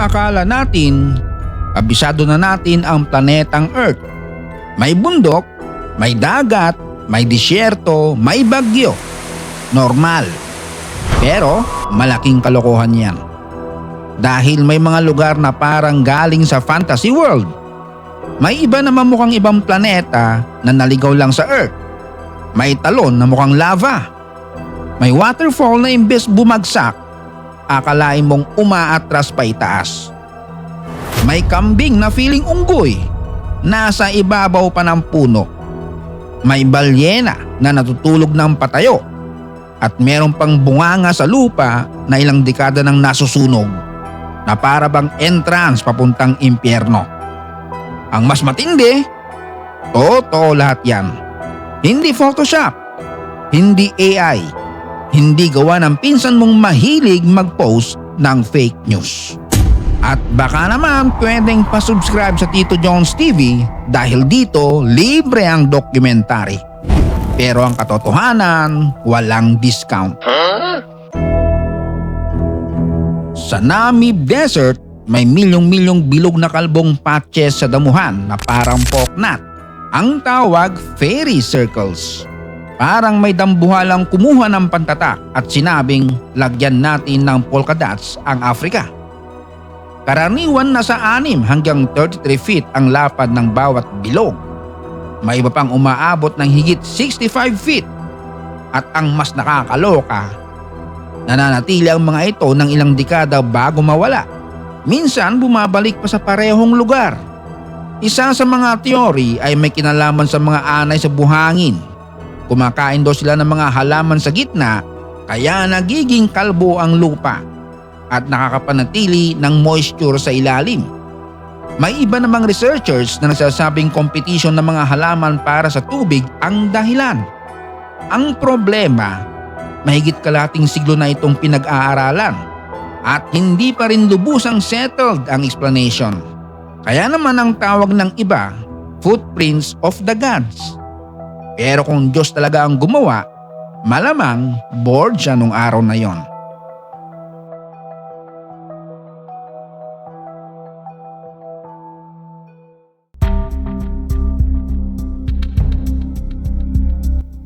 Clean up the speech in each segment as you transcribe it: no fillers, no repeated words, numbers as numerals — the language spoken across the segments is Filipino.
akala natin, kabisado na natin ang planetang Earth. May bundok, may dagat, may disyerto, may bagyo. Normal. Pero malaking kalokohan yan. Dahil may mga lugar na parang galing sa fantasy world. May iba naman mukhang ibang planeta na naligaw lang sa Earth. May talon na mukhang lava. May waterfall na imbes bumagsak, akalain mong umaatras pa itaas. May kambing na feeling unggoy, nasa ibabaw pa ng puno. May balyena na natutulog ng patayo. At meron pang bunganga sa lupa na ilang dekada nang nasusunog, na para bang entrance papuntang impyerno. Ang mas matindi, totoo lahat yan. Hindi Photoshop, hindi AI, hindi gawa ng pinsan mong mahilig mag-post ng fake news. At baka naman pwedeng pa-subscribe sa Tito Jones TV dahil dito libre ang documentary. Pero ang katotohanan, walang discount. Sa Namib Desert, may milyong-milyong bilog na kalbong patches sa damuhan na parang poknat. Ang tawag fairy circles. Parang may dambuhalang kumuha ng pantatak at sinabing lagyan natin ng polka dots ang Africa. Karaniwan na sa 6 hanggang 33 feet ang lapad ng bawat bilog. May iba pang umaabot ng higit 65 feet. At ang mas nakakaloka, nananatili ang mga ito ng ilang dekada bago mawala. Minsan bumabalik pa sa parehong lugar. Isa sa mga teori ay may kinalaman sa mga anay sa buhangin. Kumakain daw sila ng mga halaman sa gitna, kaya nagiging kalbo ang lupa at nakakapanatili ng moisture sa ilalim. May iba namang researchers na nagsasabing competition ng mga halaman para sa tubig ang dahilan. Ang problema, mahigit kalahating siglo na itong pinag-aaralan at hindi pa rin lubusang settled ang explanation. Kaya naman ang tawag ng iba, footprints of the gods. Pero kung Diyos talaga ang gumawa, malamang bored siya nung araw na yon.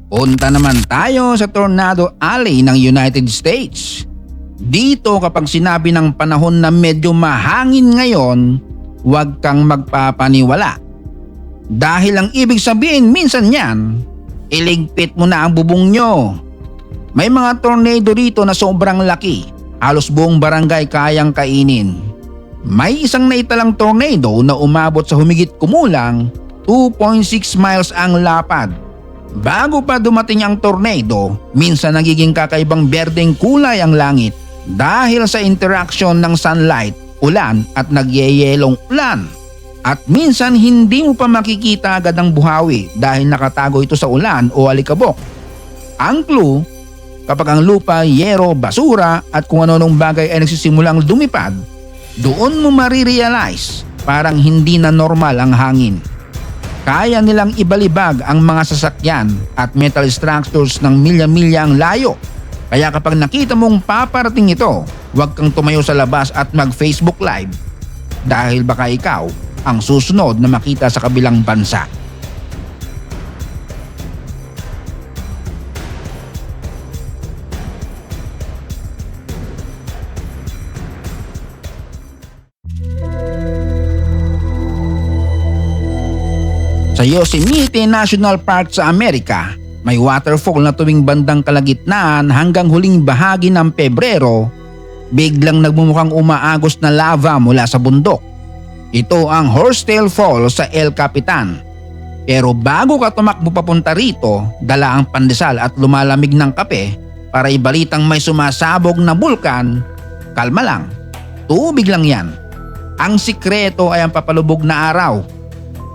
Punta naman tayo sa Tornado Alley ng United States. Dito kapag sinabi ng panahon na medyo mahangin ngayon, huwag kang magpapaniwala. Dahil ang ibig sabihin minsan yan, iligpit mo na ang bubong nyo. May mga tornado rito na sobrang laki, halos buong barangay kayang kainin. May isang naitalang tornado na umabot sa humigit kumulang 2.6 miles ang lapad. Bago pa dumating ang tornado, minsan nagiging kakaibang berdeng kulay ang langit dahil sa interaction ng sunlight, ulan at nagyeyelong ulan. At minsan hindi mo pa makikita agad ang buhawi dahil nakatago ito sa ulan o alikabok. Ang clue, kapag ang lupa, yero, basura at kung ano-anong bagay ay nagsisimulang lumipad, doon mo marirealize parang hindi na normal ang hangin. Kaya nilang ibalibag ang mga sasakyan at metal structures ng milya-milya ang layo. Kaya kapag nakita mong paparating ito, huwag kang tumayo sa labas at mag-Facebook Live dahil baka ikaw ang susunod na makita sa kabilang bansa. Sa Yosemite National Park sa Amerika, may waterfall na tuwing bandang kalagitnaan hanggang huling bahagi ng Pebrero, biglang nagmumukhang umaagos na lava mula sa bundok. Ito ang Horsetail Falls sa El Capitan. Pero bago ka tumakbo papunta rito, dala ang pandesal at lumalamig ng kape para ibalitang may sumasabog na bulkan, kalma lang, tubig lang yan. Ang sikreto ay ang papalubog na araw.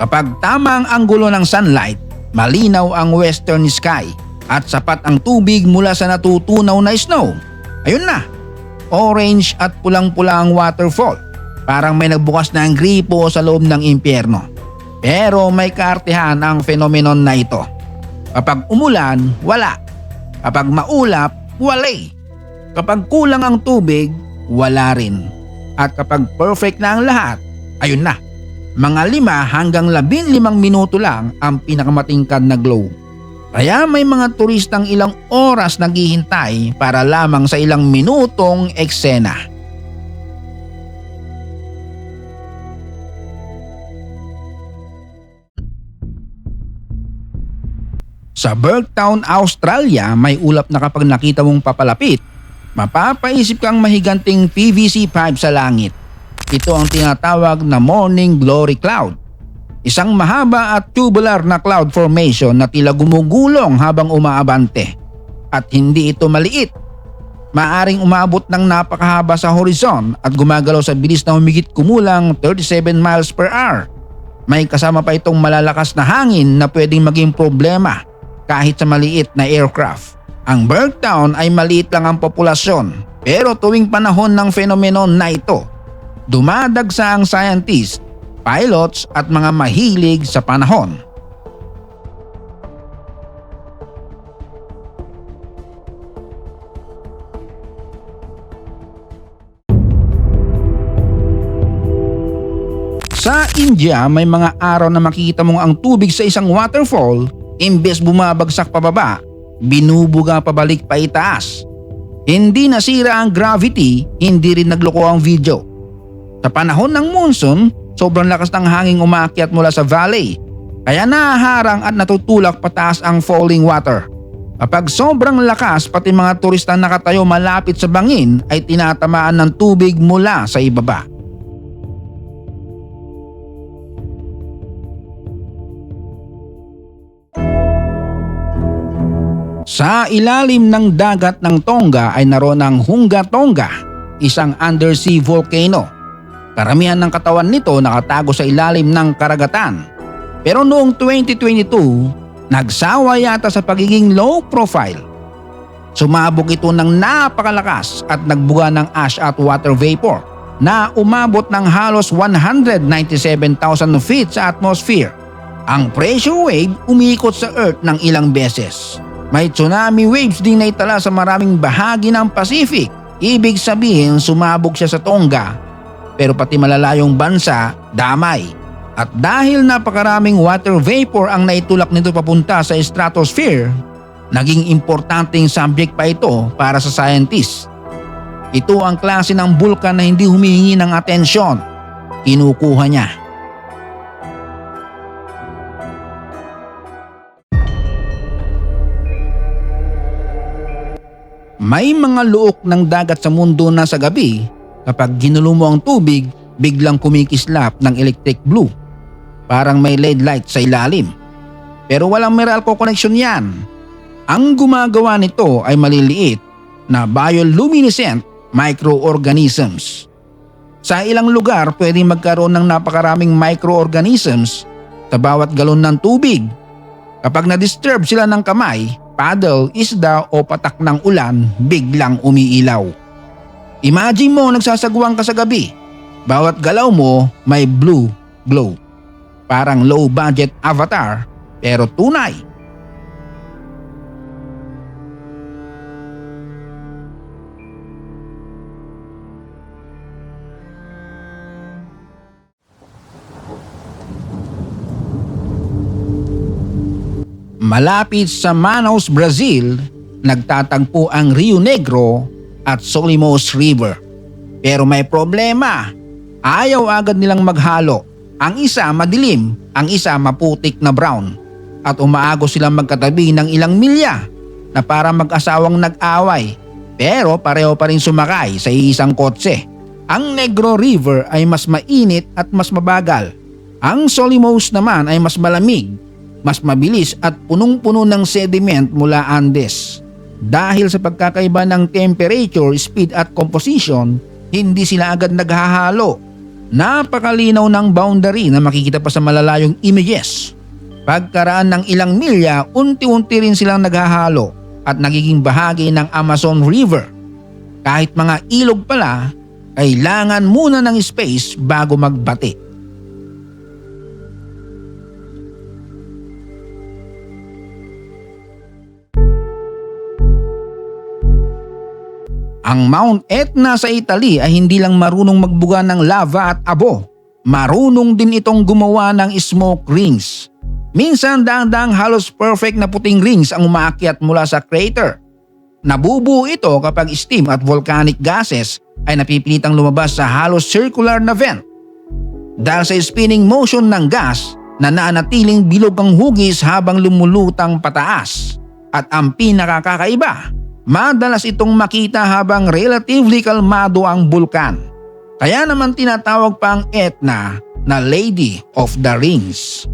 Kapag tama ang anggulo ng sunlight, malinaw ang western sky at sapat ang tubig mula sa natutunaw na snow. Ayun na, orange at pulang-pula ang waterfall. Parang may nagbukas na ang gripo sa loob ng impyerno. Pero may kaartehan ang phenomenon na ito. Kapag umulan, wala. Kapag maulap, walay. Kapag kulang ang tubig, wala rin. At kapag perfect na ang lahat, ayun na, mga 5 hanggang 15 minuto lang ang pinakamatingkad na glow. Kaya may mga turistang ilang oras naghihintay para lamang sa ilang minutong eksena. Sa Burketown, Australia, may ulap na kapag nakita mong papalapit, mapapaisip kang mahiganting PVC pipe sa langit. Ito ang tinatawag na Morning Glory Cloud. Isang mahaba at tubular na cloud formation na tila gumugulong habang umaabante. At hindi ito maliit. Maaring umabot ng napakahaba sa horizon at gumagalaw sa bilis na humigit kumulang 37 miles per hour. May kasama pa itong malalakas na hangin na pwedeng maging problema kahit sa maliit na aircraft. Ang Burketown ay maliit lang ang populasyon, pero tuwing panahon ng phenomenon na ito, dumadagsa ang scientists, pilots at mga mahilig sa panahon. Sa India, may mga araw na makikita mong ang tubig sa isang waterfall, imbes bumabagsak pababa, binubuga pabalik pa itaas. Hindi nasira ang gravity, hindi rin nagloko ang video. Sa panahon ng monsoon, sobrang lakas ng hangin umaakyat mula sa valley, kaya nahaharang at natutulak pataas ang falling water. Kapag sobrang lakas, pati mga turista nakatayo malapit sa bangin ay tinatamaan ng tubig mula sa ibaba. Sa ilalim ng dagat ng Tonga ay naroon ang Hunga Tonga, isang undersea volcano. Karamihan ng katawan nito nakatago sa ilalim ng karagatan. Pero noong 2022, nagsawa yata sa pagiging low profile. Sumabog ito ng napakalakas at nagbuga ng ash at water vapor na umabot ng halos 197,000 feet sa atmosphere. Ang pressure wave umiikot sa Earth ng ilang beses. May tsunami waves din na itala sa maraming bahagi ng Pacific. Ibig sabihin sumabog siya sa Tonga, pero pati malalayong bansa damay. At dahil napakaraming water vapor ang naitulak nito papunta sa stratosphere, naging importanteng subject pa ito para sa scientists. Ito ang klase ng bulkan na hindi humihingi ng atensyon. Kinukuha niya. May mga luok ng dagat sa mundo na sa gabi, kapag ginulo mo ang tubig, biglang kumikislap ng electric blue. Parang may LED light sa ilalim. Pero walang Meralco connection yan. Ang gumagawa nito ay maliliit na bioluminescent microorganisms. Sa ilang lugar, pwedeng magkaroon ng napakaraming microorganisms sa bawat galon ng tubig. Kapag na-disturb sila ng kamay, paddle, isda o patak ng ulan, biglang umiilaw. Imagine mo nagsasagwang ka sa gabi. Bawat galaw mo may blue glow. Parang low budget avatar pero tunay. Malapit sa Manaus, Brazil, nagtatagpo ang Rio Negro at Solimos River. Pero may problema. Ayaw agad nilang maghalo. Ang isa madilim, ang isa maputik na brown. At umaagos silang magkatabi ng ilang milya na para mag-asawang nag-away. Pero pareho pa rin sumakay sa isang kotse. Ang Negro River ay mas mainit at mas mabagal. Ang Solimos naman ay mas malamig, mas mabilis at punong-puno ng sediment mula Andes. Dahil sa pagkakaiba ng temperature, speed at composition, hindi sila agad naghahalo. Napakalinaw ng boundary na makikita pa sa malalayong images. Pagkaraan ng ilang milya, unti-unti rin silang naghahalo at nagiging bahagi ng Amazon River. Kahit mga ilog pala, kailangan muna ng space bago magbati. Ang Mount Etna sa Italy ay hindi lang marunong magbuga ng lava at abo. Marunong din itong gumawa ng smoke rings. Minsan daang-daang halos perfect na puting rings ang umaakyat mula sa crater. Nabubuo ito kapag steam at volcanic gases ay napipilitang lumabas sa halos circular na vent. Dahil sa spinning motion ng gas, nananatiling bilog ang hugis habang lumulutang pataas. At ang pinakakakaiba, madalas itong makita habang relatively kalmado ang bulkan. Kaya naman tinatawag pa ang Etna na Lady of the Rings.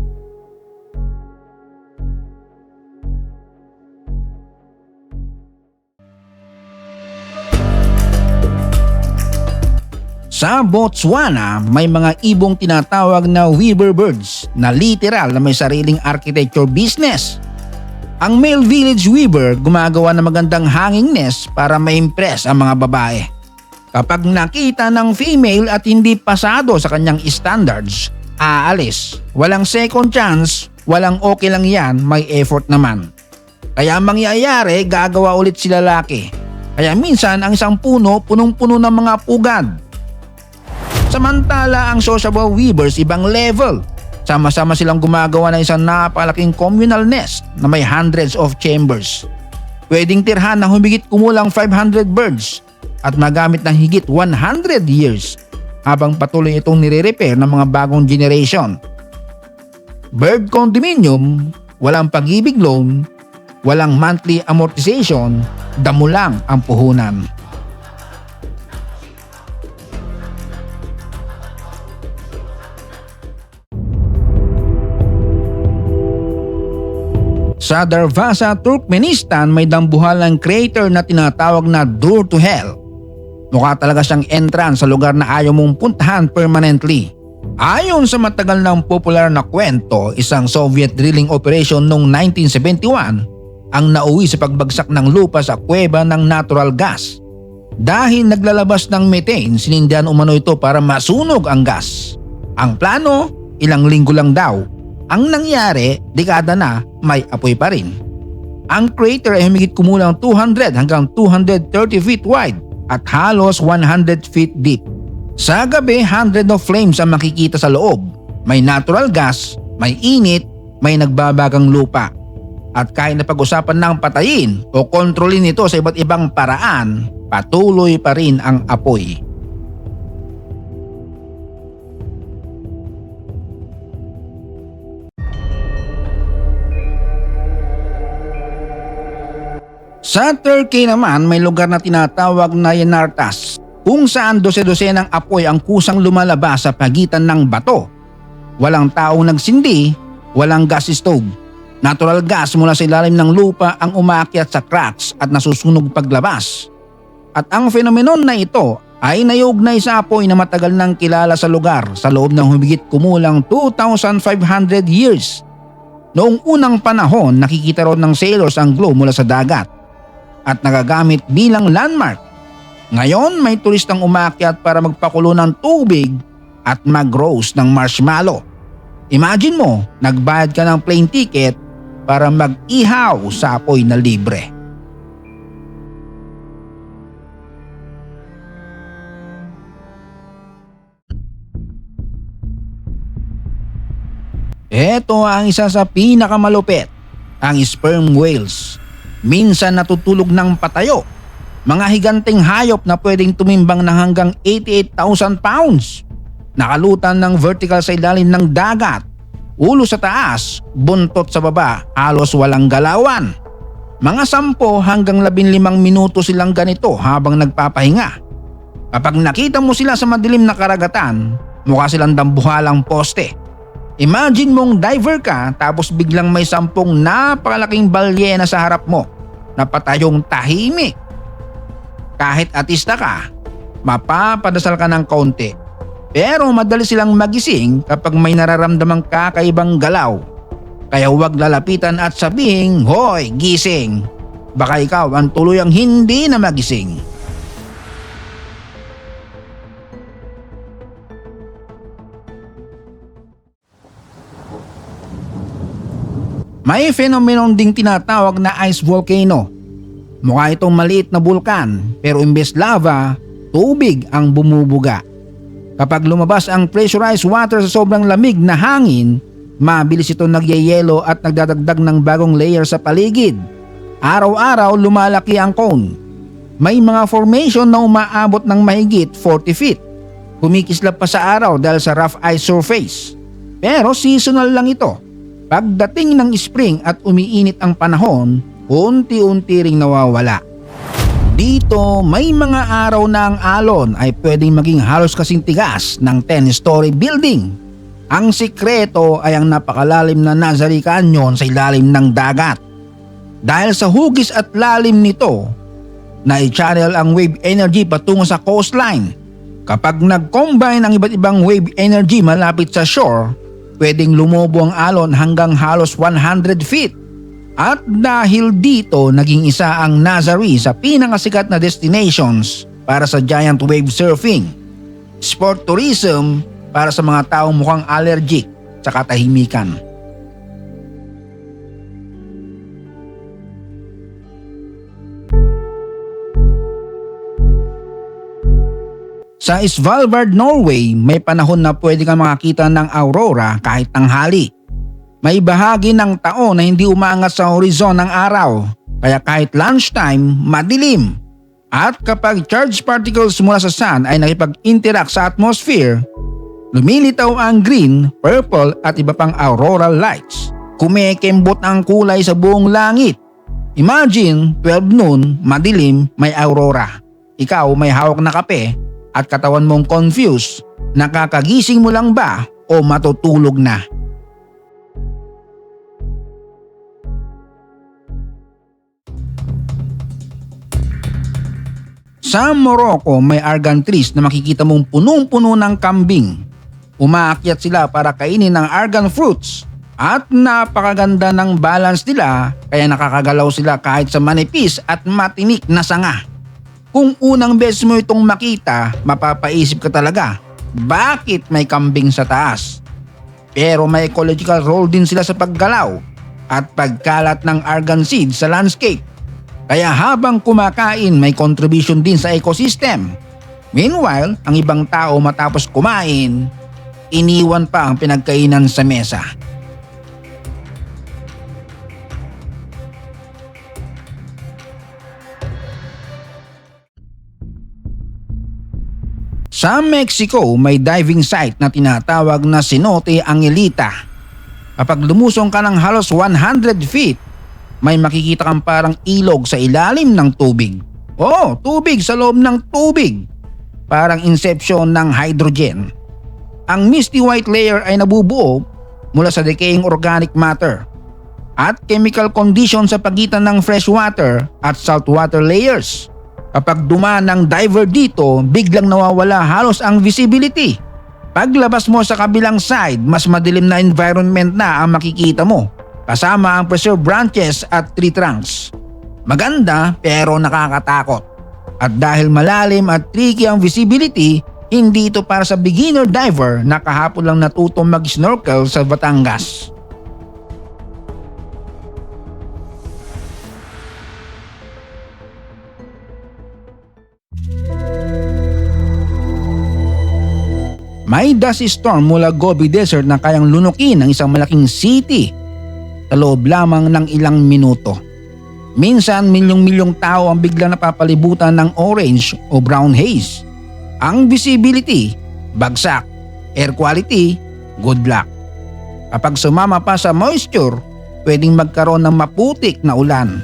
Sa Botswana, may mga ibong tinatawag na weaver birds na literal na may sariling architecture business. Ang male village weaver gumagawa ng magandang hanging nest para ma-impress ang mga babae. Kapag nakita ng female at hindi pasado sa kanyang standards, aalis. Walang second chance, walang okay lang yan, may effort naman. Kaya mangyayari, gagawa ulit si lalaki. Kaya minsan ang isang puno, punong-puno ng mga pugad. Samantala ang sociable weavers ibang level. Sama-sama silang gumagawa ng isang napakalaking communal nest na may hundreds of chambers. Pwedeng tirhan ng humigit kumulang 500 birds at magamit ng higit 100 years habang patuloy itong nire-repair ng mga bagong generation. Bird condominium, walang pag-ibig loan, walang monthly amortization, damo lang ang puhunan. Sa Darvaza, Turkmenistan may dambuhalang crater na tinatawag na Door to Hell. Mukha talaga siyang entrance sa lugar na ayaw mong puntahan permanently. Ayon sa matagal ng popular na kwento, isang Soviet drilling operation noong 1971 ang nauwi sa pagbagsak ng lupa sa kuweba ng natural gas. Dahil naglalabas ng methane, sinindihan umano ito para masunog ang gas. Ang plano, ilang linggo lang daw. Ang nangyari, dekada na, may apoy pa rin. Ang crater ay humigit kumulang 200 hanggang 230 feet wide at halos 100 feet deep. Sa gabi, hundred of flames ang makikita sa loob. May natural gas, may init, may nagbabagang lupa. At kahit na pag-usapan ng patayin o kontrolin ito sa iba't ibang paraan, patuloy pa rin ang apoy. Sa Turkey naman may lugar na tinatawag na Yanartas kung saan dose-dose ng apoy ang kusang lumalabas sa pagitan ng bato. Walang taong nagsindi, walang gas stove. Natural gas mula sa ilalim ng lupa ang umaakyat sa cracks at nasusunog paglabas. At ang phenomenon na ito ay nayugnay sa apoy na matagal nang kilala sa lugar sa loob ng humigit kumulang 2,500 years. Noong unang panahon nakikita ron ng sailors ang glow mula sa dagat at nagagamit bilang landmark. Ngayon may turistang umaakyat para magpakulo ng tubig at mag-roast ng marshmallow. Imagine mo, nagbayad ka ng plane ticket para mag-ihaw sa apoy na libre. Ito ang isa sa pinakamalupit, ang sperm whales. Minsan natutulog ng patayo. Mga higanteng hayop na pwedeng tumimbang ng hanggang 88,000 pounds. Nakalutan ng vertical sa ilalim ng dagat. Ulo sa taas, buntot sa baba, halos walang galawan. Mga 10 hanggang 15 minuto silang ganito habang nagpapahinga. Kapag nakita mo sila sa madilim na karagatan, mukha silang dambuhalang poste. Imagine mong diver ka tapos biglang may 10 napakalaking balyena sa harap mo na patayong tahimik. Kahit artista ka, mapapadasal ka ng kaunti. Pero madali silang magising kapag may nararamdamang kakaibang galaw. Kaya huwag lalapitan at sabihing, "Hoy, gising!" Baka ikaw ang tuluyang hindi na magising. May phenomenon ding tinatawag na ice volcano. Mukha itong maliit na bulkan pero imbes lava, tubig ang bumubuga. Kapag lumabas ang pressurized water sa sobrang lamig na hangin, mabilis ito nagyayelo at nagdadagdag ng bagong layer sa paligid. Araw-araw lumalaki ang cone. May mga formation na umaabot ng mahigit 40 feet. Kumikislap pa sa araw dahil sa rough ice surface. Pero seasonal lang ito. Pagdating ng spring at umiinit ang panahon, unti-unti ring nawawala. Dito may mga araw na ang alon ay pwedeng maging halos kasing tigas ng 10-story building. Ang sikreto ay ang napakalalim na Nazari Canyon sa ilalim ng dagat. Dahil sa hugis at lalim nito, na-channel ang wave energy patungo sa coastline. Kapag nag-combine ang iba't ibang wave energy malapit sa shore, pwedeng lumobo ang alon hanggang halos 100 feet. At dahil dito naging isa ang Nazari sa pinakasikat na destinations para sa giant wave surfing, sport tourism para sa mga taong mukhang allergic sa katahimikan. Sa Svalbard, Norway, may panahon na pwede kang makakita ng aurora kahit tanghali. May bahagi ng taon na hindi umaangat sa horizon ng araw, kaya kahit lunchtime, madilim. At kapag charged particles mula sa sun ay nakipag-interact sa atmosphere, lumilitaw ang green, purple at iba pang auroral lights. Kumikembot ang kulay sa buong langit. Imagine, 12 noon, madilim, may aurora. Ikaw may hawak na kape at katawan mong confused, nakakagising mo lang ba o matutulog na? Sa Morocco may argan trees na makikita mong punong-puno ng kambing. Umaakyat sila para kainin ng argan fruits at napakaganda ng balance nila kaya nakakagalaw sila kahit sa manipis at matinik na sanga. Kung unang beses mo itong makita, mapapaisip ka talaga, bakit may kambing sa taas? Pero may ecological role din sila sa paggalaw at pagkalat ng argan seed sa landscape. Kaya habang kumakain may contribution din sa ecosystem. Meanwhile, ang ibang tao matapos kumain, iniwan pa ang pinagkainan sa mesa. Sa Mexico, may diving site na tinatawag na Cenote Angelita. Kapag lumusong ka ng halos 100 feet, may makikita kang parang ilog sa ilalim ng tubig. Oo, tubig sa loob ng tubig. Parang inception ng hydrogen. Ang misty white layer ay nabubuo mula sa decaying organic matter at chemical condition sa pagitan ng freshwater at saltwater layers. Kapag dumaan ng diver dito, biglang nawawala halos ang visibility. Paglabas mo sa kabilang side, mas madilim na environment na ang makikita mo, kasama ang preserved branches at tree trunks. Maganda pero nakakatakot. At dahil malalim at tricky ang visibility, hindi ito para sa beginner diver na kahapon lang natutong mag-snorkel sa Batangas. May dust storm mula Gobi Desert na kayang lunukin ng isang malaking city sa loob lamang ng ilang minuto. Minsan milyong-milyong tao ang biglang napapalibutan ng orange o brown haze. Ang visibility, bagsak. Air quality, good luck. Kapag sumama pa sa moisture, pwedeng magkaroon ng maputik na ulan.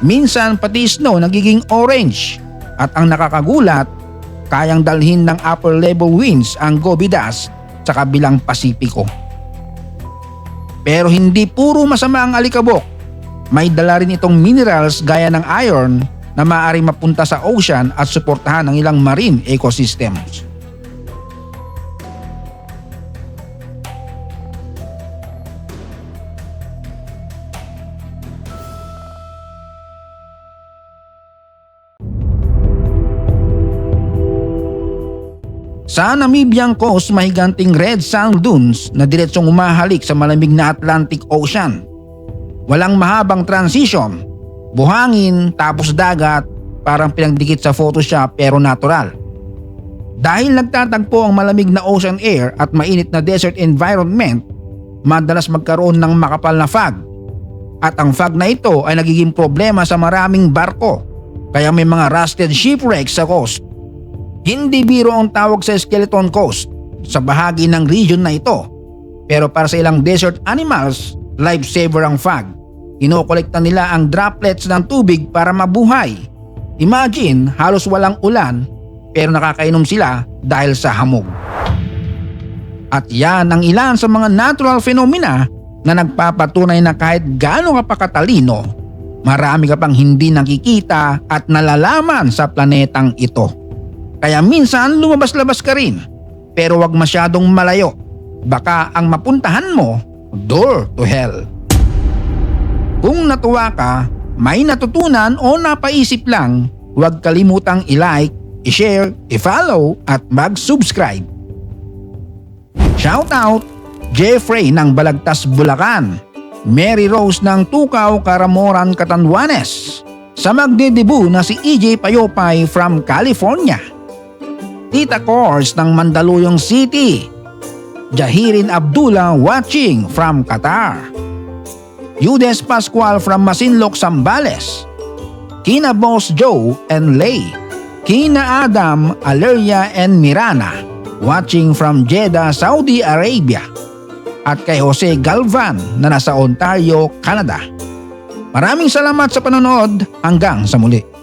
Minsan pati snow nagiging orange. At ang nakakagulat, kayang dalhin ng upper level winds ang Gobi Dust sa kabilang Pasipiko. Pero hindi puro masama ang alikabok. May dala rin itong minerals gaya ng iron na maaaring mapunta sa ocean at suportahan ang ilang marine ecosystems. Sa Namibian coast may higanting red sand dunes na diretsong umahalik sa malamig na Atlantic Ocean. Walang mahabang transition. Buhangin tapos dagat, parang pinagdikit sa Photoshop pero natural. Dahil nagtatagpo ang malamig na ocean air at mainit na desert environment, madalas magkaroon ng makapal na fog. At ang fog na ito ay nagiging problema sa maraming barko, kaya may mga rusted shipwrecks sa coast. Hindi biro ang tawag sa Skeleton Coast sa bahagi ng region na ito. Pero para sa ilang desert animals, lifesaver ang fog. Kinokolekta nila ang droplets ng tubig para mabuhay. Imagine, halos walang ulan pero nakakainom sila dahil sa hamog. At yan ang ilan sa mga natural phenomena na nagpapatunay na kahit gaano ka pa katalino, marami ka pang hindi nakikita at nalalaman sa planetang ito. Kaya minsan lumabas-labas ka rin, pero wag masyadong malayo. Baka ang mapuntahan mo, door to hell. Kung natuwa ka, may natutunan o napaisip lang, huwag kalimutang i-like, i-share, i-follow at mag-subscribe. Shoutout Jeffrey ng Balagtas, Bulacan, Mary Rose ng Tukaw, Caramoran, Catanduanes, sa magdedebu na si EJ Payopay from California, Tita Cors ng Mandaluyong City, Jahirin Abdullah watching from Qatar, Yudes Pascual from Masinloc, Zambales, kina Boss Joe and Lay, kina Adam, Aleria and Mirana watching from Jeddah, Saudi Arabia, at kay Jose Galvan na nasa Ontario, Canada. Maraming salamat sa panonood. Hanggang sa muli.